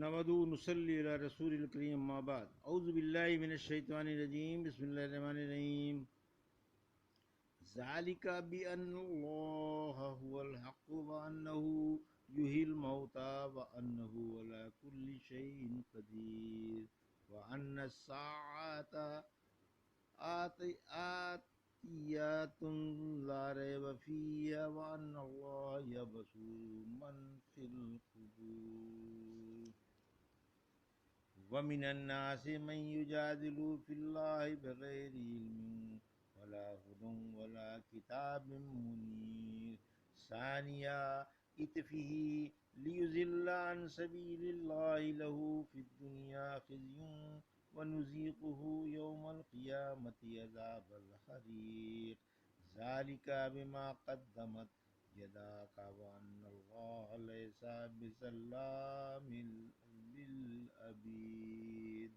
نودو نصلی علی رسول الکریم اما بعد اعوذ باللہ من الشیطان الرجیم بسم اللہ الرحمن الرحیم ذالک بأن اللہ هو الحق وانہ یحیی الموتى وانہ علی کل شیء قدیر وان الساعة آتیات لا ریب فیہا وان اللہ یبعث من فی القبور ومن الناس من يجادل في الله بغير علم ولا هدى ولا كتاب منير ثانيا إطفه ليضل عن سبيل الله له في الدنيا خزي ونذيقه يوم القيامة عذاب الحريق ذلك بما قدمت يداك وأن الله ليس بظلام للعبید۔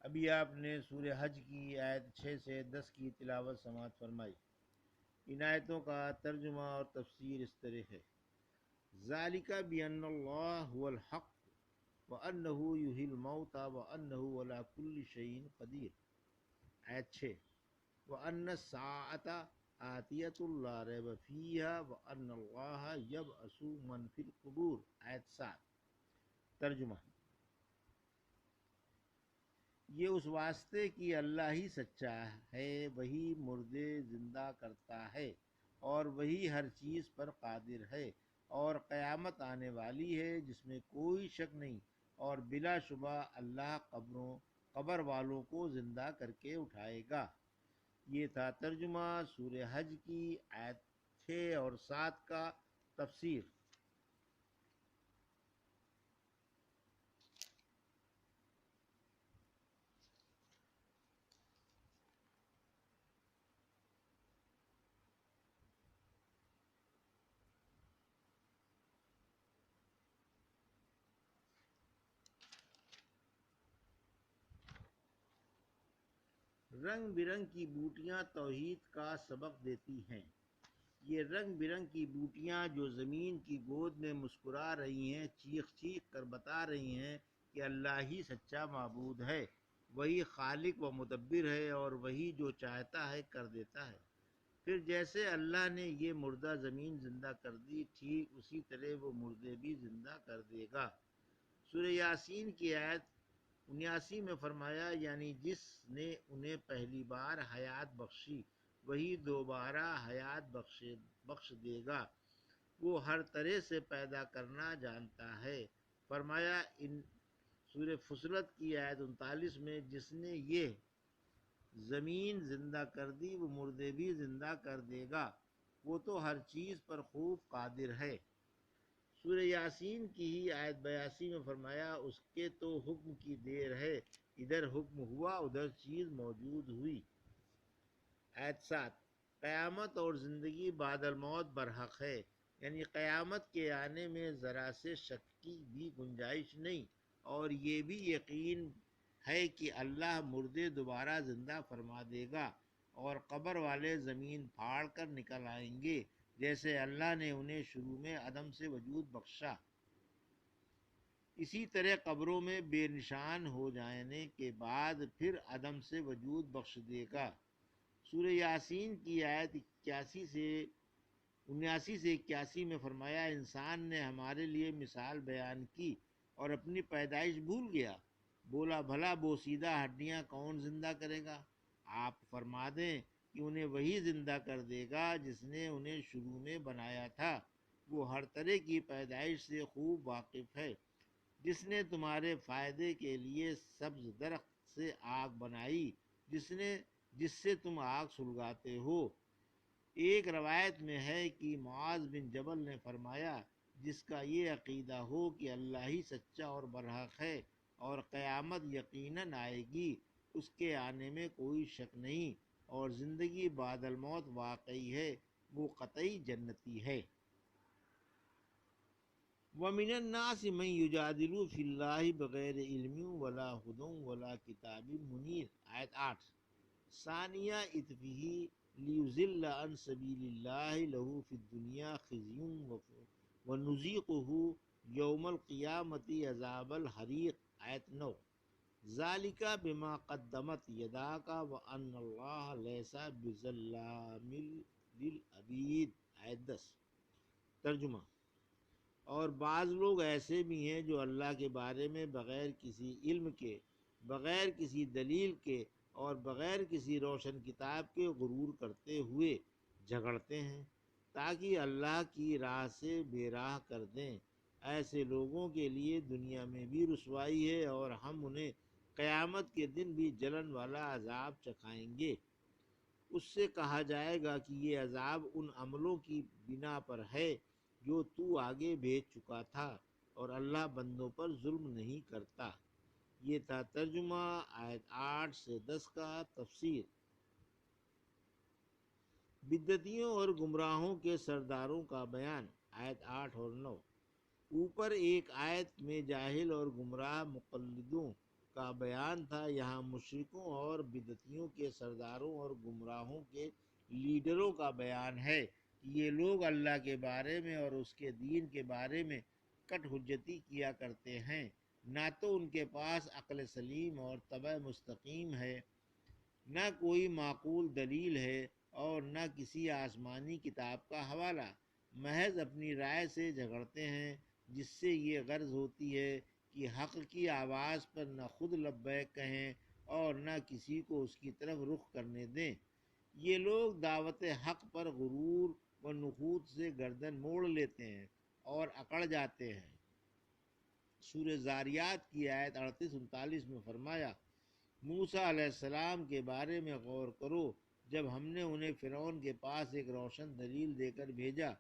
ابھی آپ نے سورہ حج کی آیت 6 سے 10 کی تلاوت سماعت فرمائی۔ ان آیتوں کا ترجمہ اور تفسیر اس طرح ہے: ذالک بأن اللہ هو الحق وانہ یحیی الموتى وانہ علی کل شیء قدیر۔ آیت 6: وان الساعة آتیۃ لا ریب فیہا وان اللہ یبعث من فی القبور۔ آیت 7۔ ترجمہ: یہ اس واسطے کہ اللہ ہی سچا ہے، وہی مردے زندہ کرتا ہے اور وہی ہر چیز پر قادر ہے، اور قیامت آنے والی ہے جس میں کوئی شک نہیں، اور بلا شبہ اللہ قبر والوں کو زندہ کر کے اٹھائے گا۔ یہ تھا ترجمہ سورہ حج کی آیت 6 اور 7 کا۔ تفسیر: رنگ برنگ کی بوٹیاں توحید کا سبق دیتی ہیں۔ یہ رنگ برنگ کی بوٹیاں جو زمین کی گود میں مسکرا رہی ہیں، چیخ چیخ کر بتا رہی ہیں کہ اللہ ہی سچا معبود ہے، وہی خالق و مدبر ہے، اور وہی جو چاہتا ہے کر دیتا ہے۔ پھر جیسے اللہ نے یہ مردہ زمین زندہ کر دی، ٹھیک اسی طرح وہ مردے بھی زندہ کر دے گا۔ سورہ یاسین کی آیت 79 میں فرمایا، یعنی جس نے انہیں پہلی بار حیات بخشی وہی دوبارہ حیات بخش دے گا، وہ ہر طرح سے پیدا کرنا جانتا ہے۔ فرمایا سورہ فصلت کی آیت 39 میں، جس نے یہ زمین زندہ کر دی وہ مردے بھی زندہ کر دے گا، وہ تو ہر چیز پر خوب قادر ہے۔ سورہ یاسین کی ہی آیت 82 میں فرمایا، اس کے تو حکم کی دیر ہے، ادھر حکم ہوا ادھر چیز موجود ہوئی۔ آیت 7: قیامت اور زندگی بعد الموت برحق ہے، یعنی قیامت کے آنے میں ذرا سے شک کی بھی گنجائش نہیں، اور یہ بھی یقین ہے کہ اللہ مردے دوبارہ زندہ فرما دے گا، اور قبر والے زمین پھاڑ کر نکل آئیں گے، جیسے اللہ نے انہیں شروع میں عدم سے وجود بخشا، اسی طرح قبروں میں بے نشان ہو جانے کے بعد پھر عدم سے وجود بخش دے گا۔ سورہ یاسین کی آیت 79 سے 81 میں فرمایا، انسان نے ہمارے لیے مثال بیان کی اور اپنی پیدائش بھول گیا، بولا بھلا بوسیدہ ہڈیاں کون زندہ کرے گا؟ آپ فرما دیں کہ انہیں وہی زندہ کر دے گا جس نے انہیں شروع میں بنایا تھا، وہ ہر طرح کی پیدائش سے خوب واقف ہے، جس نے تمہارے فائدے کے لیے سبز درخت سے آگ بنائی، جس سے تم آگ سلگاتے ہو۔ ایک روایت میں ہے کہ معاذ بن جبل نے فرمایا، جس کا یہ عقیدہ ہو کہ اللہ ہی سچا اور برحق ہے اور قیامت یقیناً آئے گی، اس کے آنے میں کوئی شک نہیں، اور زندگی بعد الموت واقعی ہے، وہ قطعی جنتی ہے۔ وَمِنَ النَّاسِ مَن يُجَادِلُ فِي اللَّهِ بِغَيْرِ عِلْمٍ وَلَا هُدًى وَلَا كِتَابٍ مُنِيرٍ۔ آیت 8: ثانیہ اطفه لِيُضِلَّ عَن سَبِيلِ اللَّهِ لَهُ فِي الدُّنْيَا خِزْيٌ وَنُذِيقُهُ یوم القیامتی عذاب الحریق آیت 9، ذالک بما قدمت یداک وان اللہ لیس بظلام للعبید آیت 10۔ ترجمہ: اور بعض لوگ ایسے بھی ہیں جو اللہ کے بارے میں بغیر کسی علم کے، بغیر کسی دلیل کے اور بغیر کسی روشن کتاب کے غرور کرتے ہوئے جھگڑتے ہیں تاکہ اللہ کی راہ سے بے راہ کر دیں۔ ایسے لوگوں کے لیے دنیا میں بھی رسوائی ہے اور ہم انہیں قیامت کے دن بھی جلن والا عذاب چکھائیں گے۔ اس سے کہا جائے گا کہ یہ عذاب ان عملوں کی بنا پر ہے جو تو آگے بھیج چکا تھا، اور اللہ بندوں پر ظلم نہیں کرتا۔ یہ تھا ترجمہ آیت 8 سے 10 کا تفسیر۔ بدعتیوں اور گمراہوں کے سرداروں کا بیان آیت 8 اور 9۔ اوپر ایک آیت میں جاہل اور گمراہ مقلدوں کا بیان تھا، یہاں مشرکوں اور بدعتیوں کے سرداروں اور گمراہوں کے لیڈروں کا بیان ہے کہ یہ لوگ اللہ کے بارے میں اور اس کے دین کے بارے میں کٹ حجتی کیا کرتے ہیں، نہ تو ان کے پاس عقل سلیم اور طبع مستقیم ہے، نہ کوئی معقول دلیل ہے اور نہ کسی آسمانی کتاب کا حوالہ، محض اپنی رائے سے جھگڑتے ہیں، جس سے یہ غرض ہوتی ہے کہ حق کی آواز پر نہ خود لبیک کہیں اور نہ کسی کو اس کی طرف رخ کرنے دیں۔ یہ لوگ دعوت حق پر غرور و نخوت سے گردن موڑ لیتے ہیں اور اکڑ جاتے ہیں۔ سورہ زاریات کی آیت 38-39 میں فرمایا، موسیٰ علیہ السلام کے بارے میں غور کرو، جب ہم نے انہیں فرعون کے پاس ایک روشن دلیل دے کر بھیجا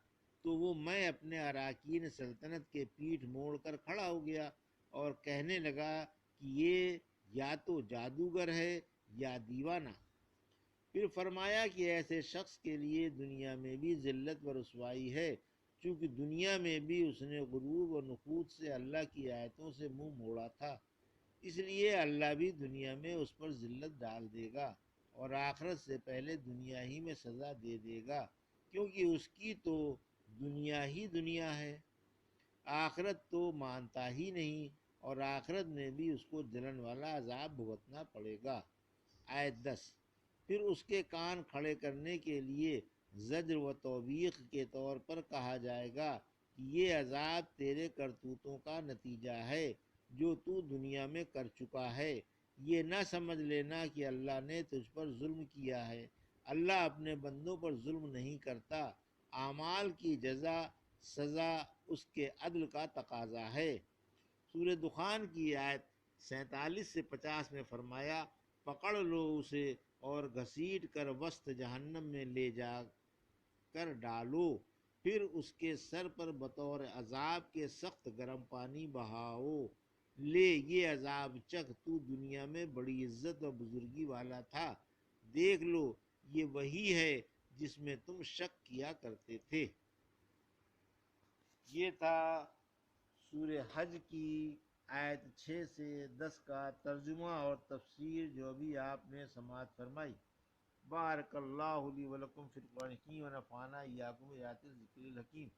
تو وہ میں اپنے اراکین سلطنت کے پیٹھ موڑ کر کھڑا ہو گیا اور کہنے لگا کہ یہ یا تو جادوگر ہے یا دیوانہ۔ پھر فرمایا کہ ایسے شخص کے لیے دنیا میں بھی ذلت و رسوائی ہے، چونکہ دنیا میں بھی اس نے غرور و نخوت سے اللہ کی آیتوں سے منہ موڑا تھا، اس لیے اللہ بھی دنیا میں اس پر ذلت ڈال دے گا اور آخرت سے پہلے دنیا ہی میں سزا دے دے گا، کیونکہ اس کی تو دنیا ہی دنیا ہے، آخرت تو مانتا ہی نہیں، اور آخرت میں بھی اس کو جلن والا عذاب بھگتنا پڑے گا۔ آیت 10۔ پھر اس کے کان کھڑے کرنے کے لیے زجر و توبیخ کے طور پر کہا جائے گا کہ یہ عذاب تیرے کرتوتوں کا نتیجہ ہے جو تو دنیا میں کر چکا ہے، یہ نہ سمجھ لینا کہ اللہ نے تجھ پر ظلم کیا ہے، اللہ اپنے بندوں پر ظلم نہیں کرتا، اعمال کی جزا سزا اس کے عدل کا تقاضا ہے۔ سورہ دخان کی آیت 47-50 میں فرمایا، پکڑ لو اسے اور گھسیٹ کر وسط جہنم میں لے جا کر ڈالو، پھر اس کے سر پر بطور عذاب کے سخت گرم پانی بہاؤ، لے یہ عذاب چکھ، تو دنیا میں بڑی عزت و بزرگی والا تھا، دیکھ لو یہ وہی ہے جس میں تم شک کیا کرتے تھے۔ یہ تھا سورہ حج کی آیت 6 سے 10 کا ترجمہ اور تفسیر جو ابھی آپ نے سماعت فرمائی۔ بارک اللہ لی ولکم فی القرآن الحکیم ونفعنا ایاکم بآیات الذکر الحکیم۔